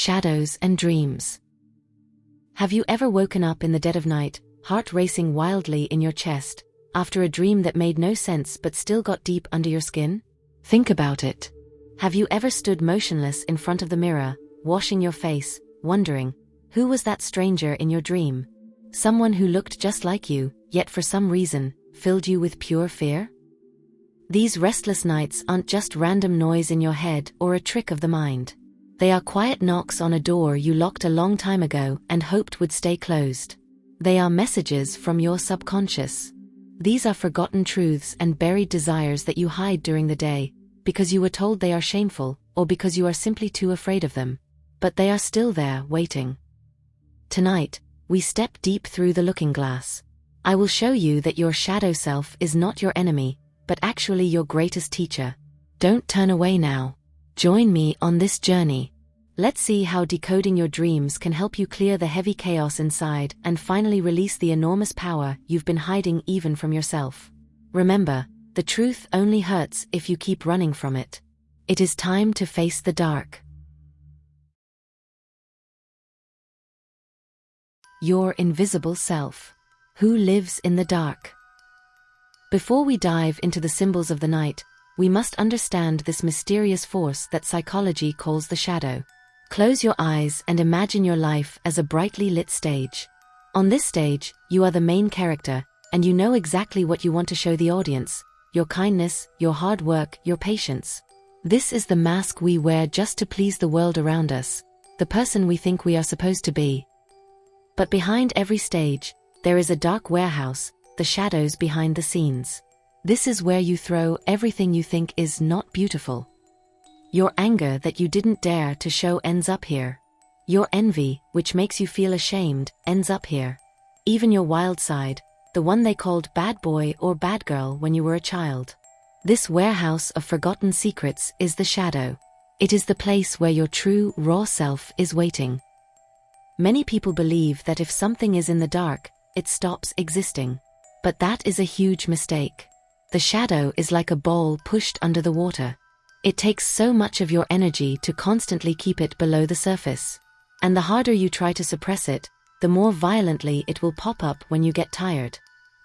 shadows and dreams. Have you ever woken up in the dead of night, heart racing wildly in your chest, after a dream that made no sense but still got deep under your skin? Think about it. Have you ever stood motionless in front of the mirror, washing your face, wondering, who was that stranger in your dream? Someone who looked just like you, yet for some reason, filled you with pure fear? These restless nights aren't just random noise in your head or a trick of the mind. They are quiet knocks on a door you locked a long time ago and hoped would stay closed. They are messages from your subconscious. These are forgotten truths and buried desires that you hide during the day, because you were told they are shameful, or because you are simply too afraid of them. But they are still there, waiting. Tonight, we step deep through the looking glass. I will show you that your shadow self is not your enemy, but actually your greatest teacher. Don't turn away now. Join me on this journey. Let's see how decoding your dreams can help you clear the heavy chaos inside and finally release the enormous power you've been hiding even from yourself. Remember, the truth only hurts if you keep running from it. It is time to face the dark. Your invisible self. Who lives in the dark? Before we dive into the symbols of the night, we must understand this mysterious force that psychology calls the shadow. Close your eyes and imagine your life as a brightly lit stage. On this stage, you are the main character, and you know exactly what you want to show the audience: your kindness, your hard work, your patience. This is the mask we wear just to please the world around us, the person we think we are supposed to be. But behind every stage, there is a dark warehouse, the shadows behind the scenes. This is where you throw everything you think is not beautiful. Your anger that you didn't dare to show ends up here. Your envy, which makes you feel ashamed, ends up here. Even your wild side, the one they called bad boy or bad girl when you were a child. This warehouse of forgotten secrets is the shadow. It is the place where your true, raw self is waiting. Many people believe that if something is in the dark, it stops existing. But that is a huge mistake. The shadow is like a ball pushed under the water. It takes so much of your energy to constantly keep it below the surface. And the harder you try to suppress it, the more violently it will pop up when you get tired.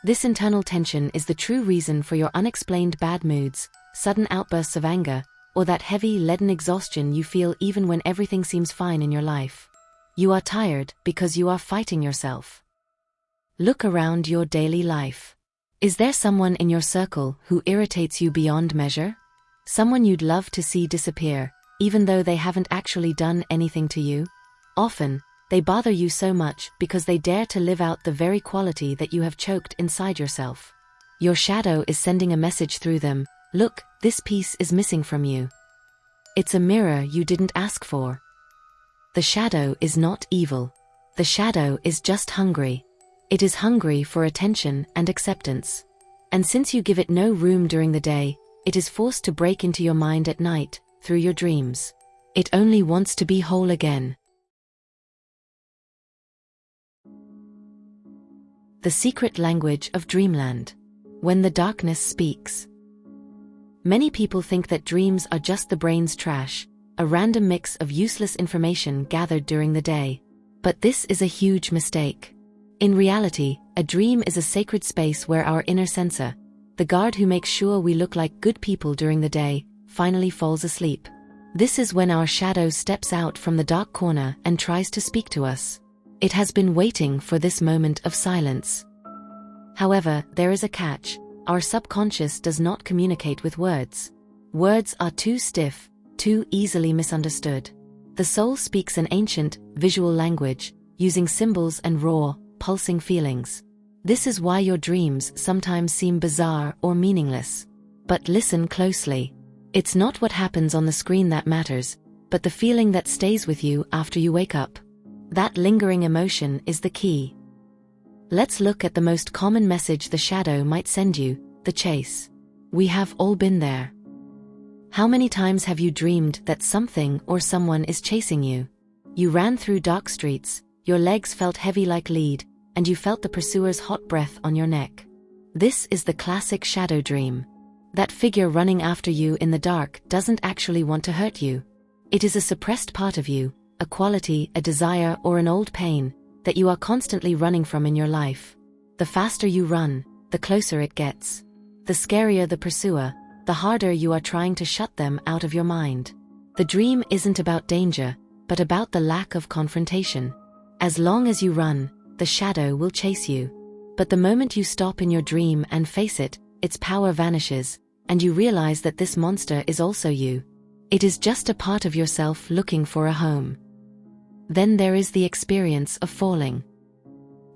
This internal tension is the true reason for your unexplained bad moods, sudden outbursts of anger, or that heavy, leaden exhaustion you feel even when everything seems fine in your life. You are tired because you are fighting yourself. Look around your daily life. Is there someone in your circle who irritates you beyond measure? Someone you'd love to see disappear, even though they haven't actually done anything to you? Often, they bother you so much because they dare to live out the very quality that you have choked inside yourself. Your shadow is sending a message through them: look, this piece is missing from you. It's a mirror you didn't ask for. The shadow is not evil. The shadow is just hungry. It is hungry for attention and acceptance. And since you give it no room during the day, it is forced to break into your mind at night, through your dreams. It only wants to be whole again. The secret language of dreamland. When the darkness speaks. Many people think that dreams are just the brain's trash, a random mix of useless information gathered during the day. But this is a huge mistake. In reality, a dream is a sacred space where our inner censor, the guard who makes sure we look like good people during the day, finally falls asleep. This is when our shadow steps out from the dark corner and tries to speak to us. It has been waiting for this moment of silence. However, there is a catch. Our subconscious does not communicate with words. Words are too stiff, too easily misunderstood. The soul speaks an ancient, visual language, using symbols and raw, pulsing feelings. This is why your dreams sometimes seem bizarre or meaningless. But listen closely. It's not what happens on the screen that matters, but the feeling that stays with you after you wake up. That lingering emotion is the key. Let's look at the most common message the shadow might send you: the chase. We have all been there. How many times have you dreamed that something or someone is chasing you? You ran through dark streets, your legs felt heavy like lead, and you felt the pursuer's hot breath on your neck. This is the classic shadow dream. That figure running after you in the dark doesn't actually want to hurt you. It is a suppressed part of you, a quality, a desire, or an old pain that you are constantly running from in your life. The faster you run, the closer it gets. The scarier the pursuer, the harder you are trying to shut them out of your mind. The dream isn't about danger, but about the lack of confrontation. As long as you run, the shadow will chase you. But the moment you stop in your dream and face it, its power vanishes, and you realize that this monster is also you. It is just a part of yourself looking for a home. Then there is the experience of falling.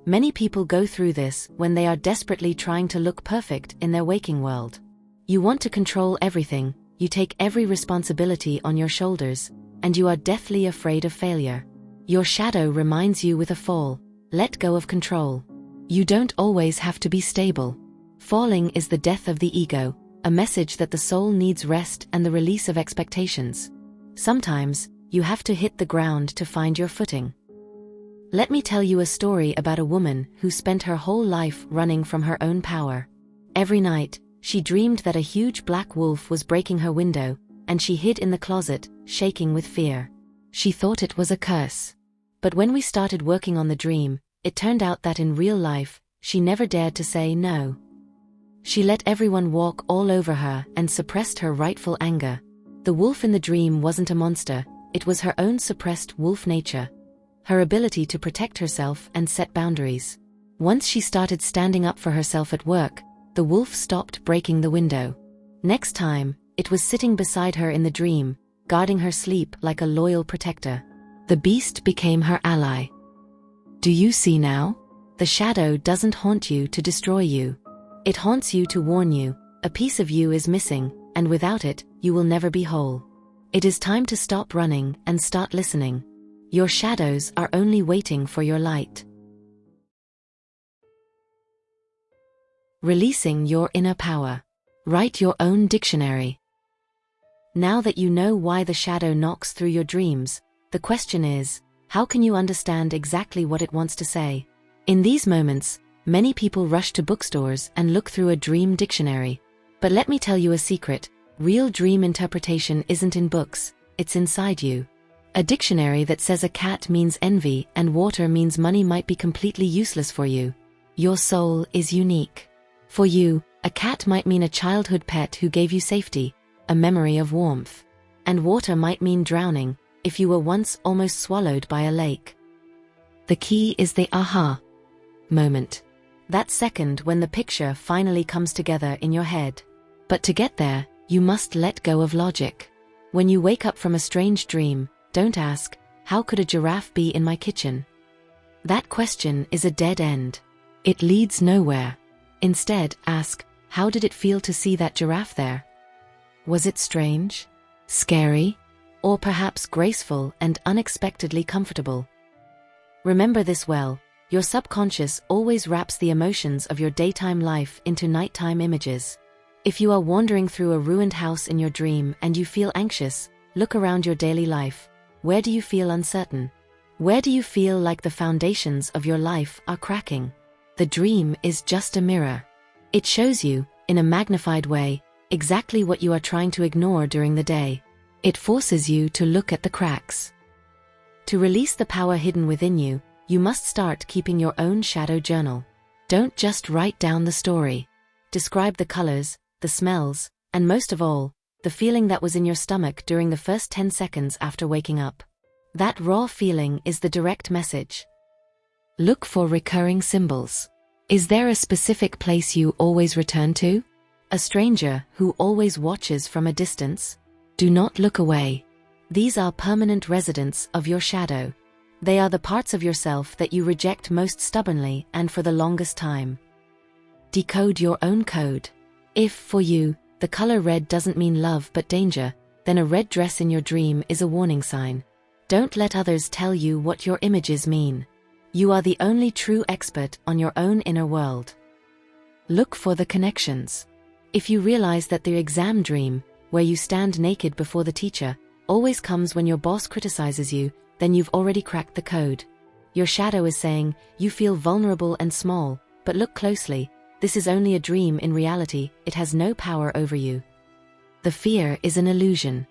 Many people go through this when they are desperately trying to look perfect in their waking world. You want to control everything, you take every responsibility on your shoulders, and you are deathly afraid of failure. Your shadow reminds you with a fall, let go of control. You don't always have to be stable. Falling is the death of the ego, a message that the soul needs rest and the release of expectations. Sometimes, you have to hit the ground to find your footing. Let me tell you a story about a woman who spent her whole life running from her own power. Every night, she dreamed that a huge black wolf was breaking her window, and she hid in the closet, shaking with fear. She thought it was a curse. But when we started working on the dream, it turned out that in real life, she never dared to say no. She let everyone walk all over her and suppressed her rightful anger. The wolf in the dream wasn't a monster, it was her own suppressed wolf nature. Her ability to protect herself and set boundaries. Once she started standing up for herself at work, the wolf stopped breaking the window. Next time, it was sitting beside her in the dream, guarding her sleep like a loyal protector. The beast became her ally. Do you see now? The shadow doesn't haunt you to destroy you. It haunts you to warn you, a piece of you is missing, and without it, you will never be whole. It is time to stop running and start listening. Your shadows are only waiting for your light. Releasing your inner power. Write your own dictionary. Now that you know why the shadow knocks through your dreams, the question is, how can you understand exactly what it wants to say? In these moments, many people rush to bookstores and look through a dream dictionary. But let me tell you a secret, real dream interpretation isn't in books, it's inside you. A dictionary that says a cat means envy and water means money might be completely useless for you. Your soul is unique. For you, a cat might mean a childhood pet who gave you safety, a memory of warmth. And water might mean drowning, if you were once almost swallowed by a lake. The key is the aha moment. That second when the picture finally comes together in your head. But to get there, you must let go of logic. When you wake up from a strange dream, don't ask, how could a giraffe be in my kitchen? That question is a dead end. It leads nowhere. Instead, ask, how did it feel to see that giraffe there? Was it strange? Scary? Or perhaps graceful and unexpectedly comfortable? Remember this well, your subconscious always wraps the emotions of your daytime life into nighttime images. If you are wandering through a ruined house in your dream and you feel anxious, look around your daily life. Where do you feel uncertain? Where do you feel like the foundations of your life are cracking? The dream is just a mirror. It shows you, in a magnified way, exactly what you are trying to ignore during the day. It forces you to look at the cracks. To release the power hidden within you, you must start keeping your own shadow journal. Don't just write down the story. Describe the colors, the smells, and most of all, the feeling that was in your stomach during the first 10 seconds after waking up. That raw feeling is the direct message. Look for recurring symbols. Is there a specific place you always return to? A stranger who always watches from a distance? Do not look away. These are permanent residents of your shadow. They are the parts of yourself that you reject most stubbornly and for the longest time. Decode your own code. If, for you, the color red doesn't mean love but danger, then a red dress in your dream is a warning sign. Don't let others tell you what your images mean. You are the only true expert on your own inner world. Look for the connections. If you realize that the exam dream, where you stand naked before the teacher, always comes when your boss criticizes you, then you've already cracked the code. Your shadow is saying, you feel vulnerable and small, but look closely. This is only a dream. In reality, it has no power over you. The fear is an illusion.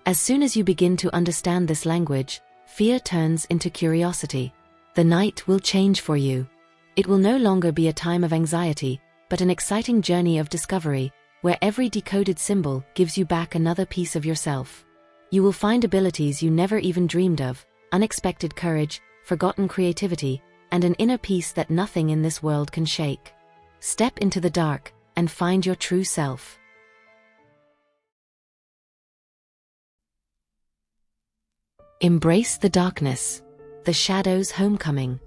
As soon as you begin to understand this language, fear turns into curiosity. The night will change for you. It will no longer be a time of anxiety, but an exciting journey of discovery, where every decoded symbol gives you back another piece of yourself. You will find abilities you never even dreamed of, unexpected courage, forgotten creativity, and an inner peace that nothing in this world can shake. Step into the dark and find your true self. Embrace the darkness. The shadow's homecoming.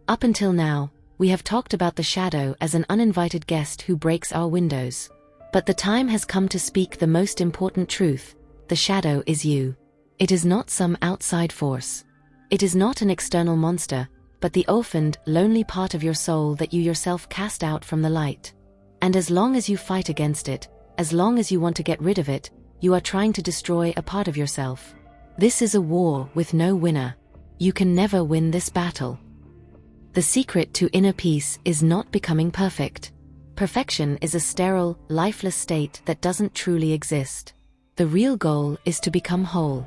Up until now, we have talked about the shadow as an uninvited guest who breaks our windows. But the time has come to speak the most important truth. The shadow is you. It is not some outside force. It is not an external monster, but the orphaned, lonely part of your soul that you yourself cast out from the light. And as long as you fight against it, as long as you want to get rid of it, you are trying to destroy a part of yourself. This is a war with no winner. You can never win this battle. The secret to inner peace is not becoming perfect. Perfection is a sterile, lifeless state that doesn't truly exist. The real goal is to become whole.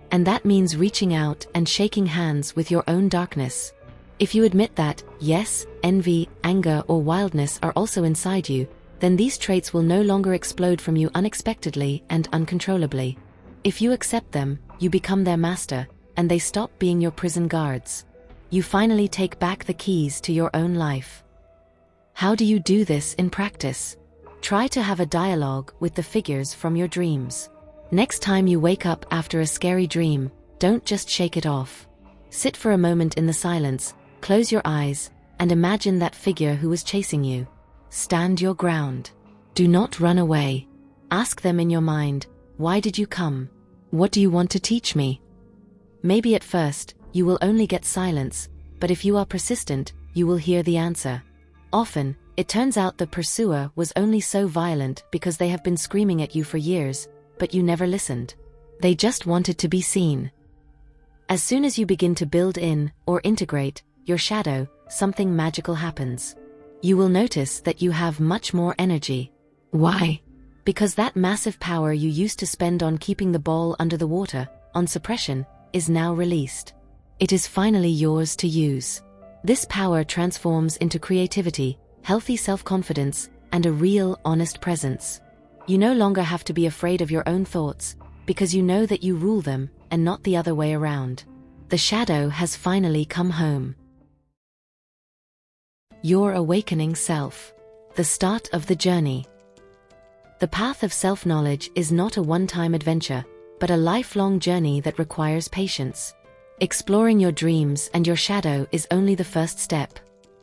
And that means reaching out and shaking hands with your own darkness. If you admit that, yes, envy, anger, or wildness are also inside you, then these traits will no longer explode from you unexpectedly and uncontrollably. If you accept them, you become their master, and they stop being your prison guards. You finally take back the keys to your own life. How do you do this in practice? Try to have a dialogue with the figures from your dreams. Next time you wake up after a scary dream, don't just shake it off. Sit for a moment in the silence, close your eyes, and imagine that figure who was chasing you. Stand your ground. Do not run away. Ask them in your mind, why did you come? What do you want to teach me? Maybe at first, you will only get silence, but if you are persistent, you will hear the answer. Often, it turns out the pursuer was only so violent because they have been screaming at you for years, but you never listened. They just wanted to be seen. As soon as you begin to build in, or integrate, your shadow, something magical happens. You will notice that you have much more energy. Why? Because that massive power you used to spend on keeping the ball under the water, on suppression, is now released. It is finally yours to use. This power transforms into creativity, healthy self-confidence, and a real, honest presence. You no longer have to be afraid of your own thoughts, because you know that you rule them, and not the other way around. The shadow has finally come home. Your awakening self. The start of the journey. The path of self-knowledge is not a one-time adventure, but a lifelong journey that requires patience. Exploring your dreams and your shadow is only the first step.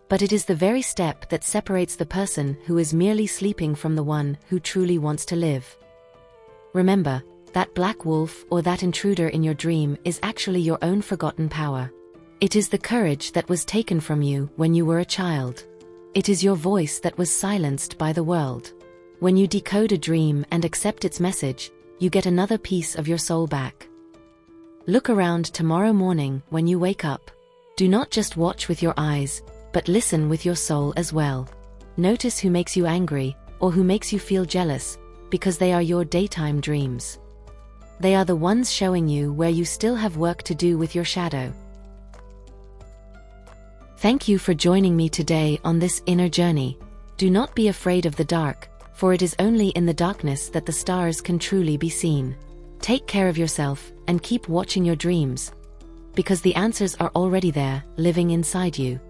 But it is the very step that separates the person who is merely sleeping from the one who truly wants to live. Remember, that black wolf or that intruder in your dream is actually your own forgotten power. It is the courage that was taken from you when you were a child. It is your voice that was silenced by the world. When you decode a dream and accept its message, you get another piece of your soul back. Look around tomorrow morning when you wake up. Do not just watch with your eyes, but listen with your soul as well. Notice who makes you angry, or who makes you feel jealous, because they are your daytime dreams. They are the ones showing you where you still have work to do with your shadow. Thank you for joining me today on this inner journey. Do not be afraid of the dark, for it is only in the darkness that the stars can truly be seen. Take care of yourself, and keep watching your dreams, because the answers are already there, living inside you.